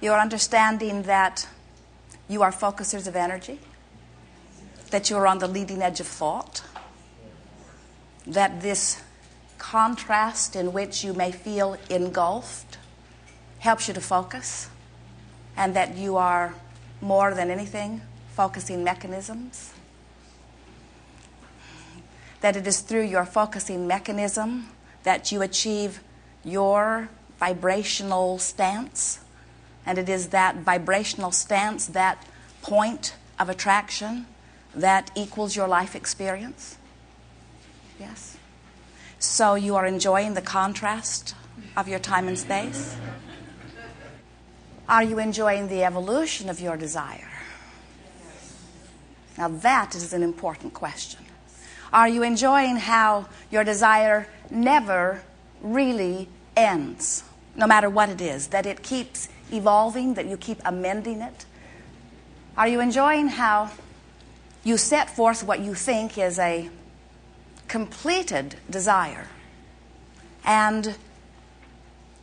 You're understanding that you are focusers of energy, that you are on the leading edge of thought, that this contrast in which you may feel engulfed helps you to focus, and that you are, more than anything, focusing mechanisms. That it is through your focusing mechanism that you achieve your vibrational stance, and it is that vibrational stance, that point of attraction, that equals your life experience. Yes? So you are enjoying the contrast of your time and space? Are you enjoying the evolution of your desire? Now that is an important question. Are you enjoying how your desire never really ends, no matter what it is, that it keeps evolving, that you keep amending it? Are you enjoying how you set forth what you think is a completed desire, and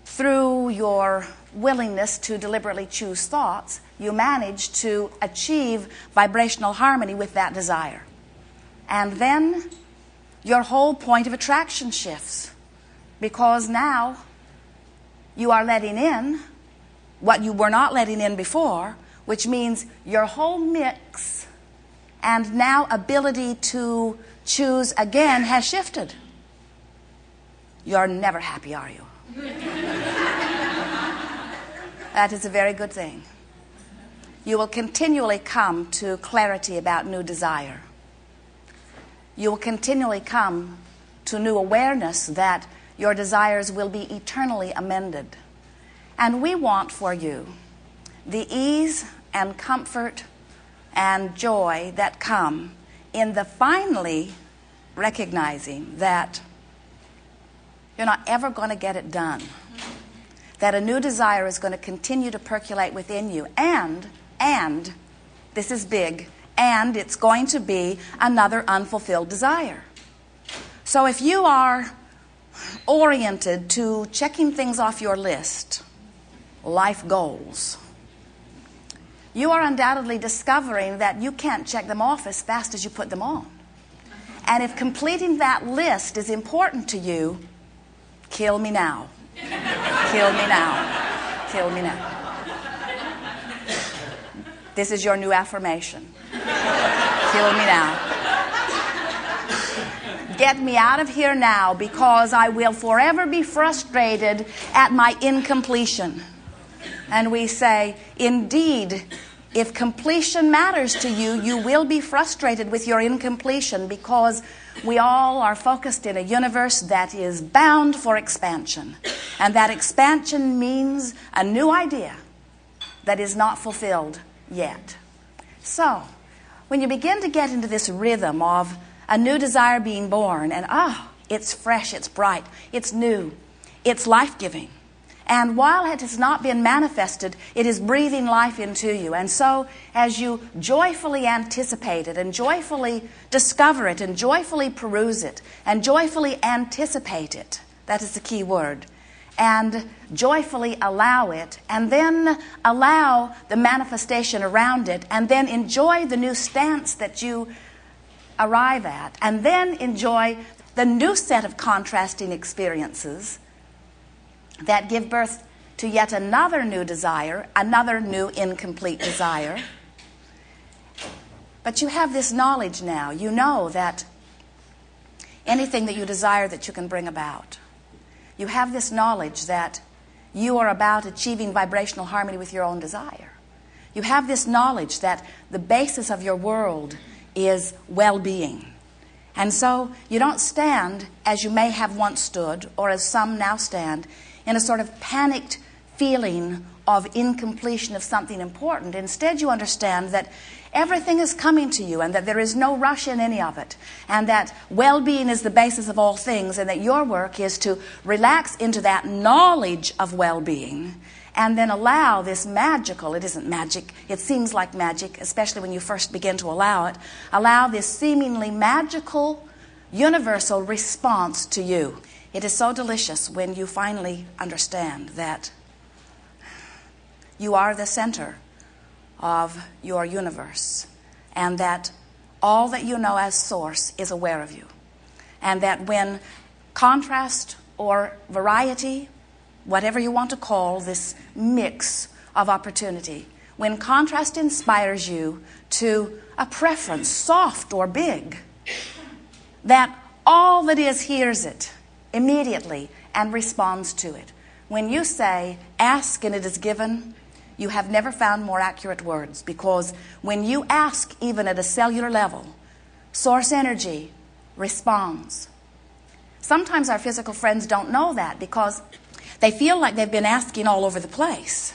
through your willingness to deliberately choose thoughts, you manage to achieve vibrational harmony with that desire? And then your whole point of attraction shifts, because now you are letting in what you were not letting in before, which means your whole mix and now ability to choose again has shifted. You're never happy, are you? That is a very good thing. You will continually come to clarity about new desire. You will continually come to new awareness that your desires will be eternally amended. And we want for you the ease and comfort and joy that come in the finally recognizing that you're not ever going to get it done. That a new desire is going to continue to percolate within you. And, this is big, and it's going to be another unfulfilled desire. So if you are oriented to checking things off your list, life goals, you are undoubtedly discovering that you can't check them off as fast as you put them on. And if completing that list is important to you, kill me now. Kill me now. Kill me now. This is your new affirmation. Kill me now. Get me out of here now, because I will forever be frustrated at my incompletion. And we say, indeed, if completion matters to you, you will be frustrated with your incompletion, because we all are focused in a universe that is bound for expansion. And that expansion means a new idea that is not fulfilled yet. So, when you begin to get into this rhythm of a new desire being born, and it's fresh, it's bright, it's new, it's life-giving. And while it has not been manifested, it is breathing life into you. And so, as you joyfully anticipate it, and joyfully discover it, and joyfully peruse it, and joyfully anticipate it, that is the key word, and joyfully allow it, and then allow the manifestation around it, and then enjoy the new stance that you arrive at, and then enjoy the new set of contrasting experiences that give birth to yet another new desire, another new incomplete desire. But you have this knowledge now. You know that anything that you desire that you can bring about. You have this knowledge that you are about achieving vibrational harmony with your own desire. You have this knowledge that the basis of your world is well-being. And so you don't stand as you may have once stood, or as some now stand, in a sort of panicked feeling of incompletion of something important. Instead, you understand that everything is coming to you, and that there is no rush in any of it, and that well-being is the basis of all things, and that your work is to relax into that knowledge of well-being, and then allow this magical, it isn't magic, it seems like magic, especially when you first begin to allow it, allow this seemingly magical, universal response to you. It is so delicious when you finally understand that you are the center of your universe, and that all that you know as source is aware of you. And that when contrast or variety, whatever you want to call this mix of opportunity, when contrast inspires you to a preference, soft or big, that all that is hears it immediately and responds to it. When you say, ask and it is given, you have never found more accurate words, because when you ask, even at a cellular level, source energy responds. Sometimes our physical friends don't know that because they feel like they've been asking all over the place.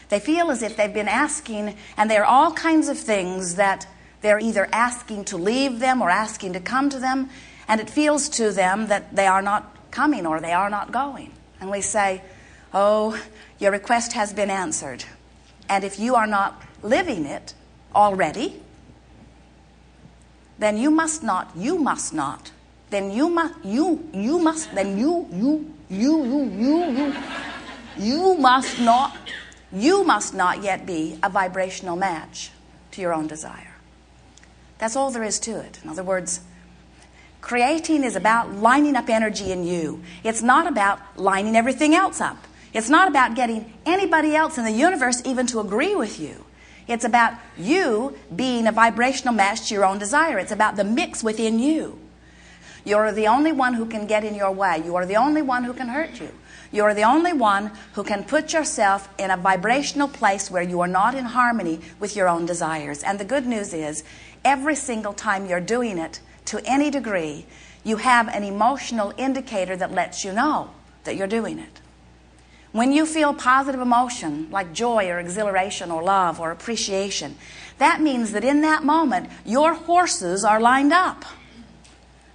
They feel as if they've been asking, and there are all kinds of things that they're either asking to leave them or asking to come to them, and it feels to them that they are not coming or they are not going. And we say, oh, your request has been answered. And if you are not living it already, then you must not, then you must not yet be a vibrational match to your own desire. That's all there is to it. In other words, creating is about lining up energy in you. It's not about lining everything else up. It's not about getting anybody else in the universe even to agree with you. It's about you being a vibrational match to your own desire. It's about the mix within you. You're the only one who can get in your way. You are the only one who can hurt you. You are the only one who can put yourself in a vibrational place where you are not in harmony with your own desires. And the good news is, every single time you're doing it, to any degree, you have an emotional indicator that lets you know that you're doing it. When you feel positive emotion, like joy or exhilaration or love or appreciation, that means that in that moment, your horses are lined up.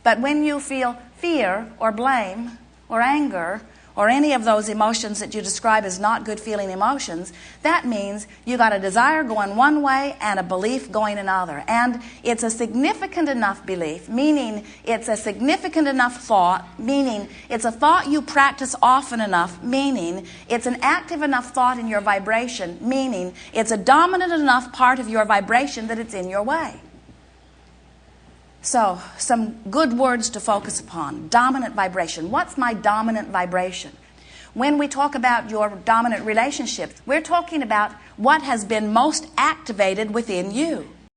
But when you feel fear or blame or anger or any of those emotions that you describe as not good feeling emotions, that means you got a desire going one way and a belief going another. And it's a significant enough belief, meaning it's a significant enough thought, meaning it's a thought you practice often enough, meaning it's an active enough thought in your vibration, meaning it's a dominant enough part of your vibration that it's in your way. So, some good words to focus upon. Dominant vibration. What's my dominant vibration? When we talk about your dominant relationship, we're talking about what has been most activated within you.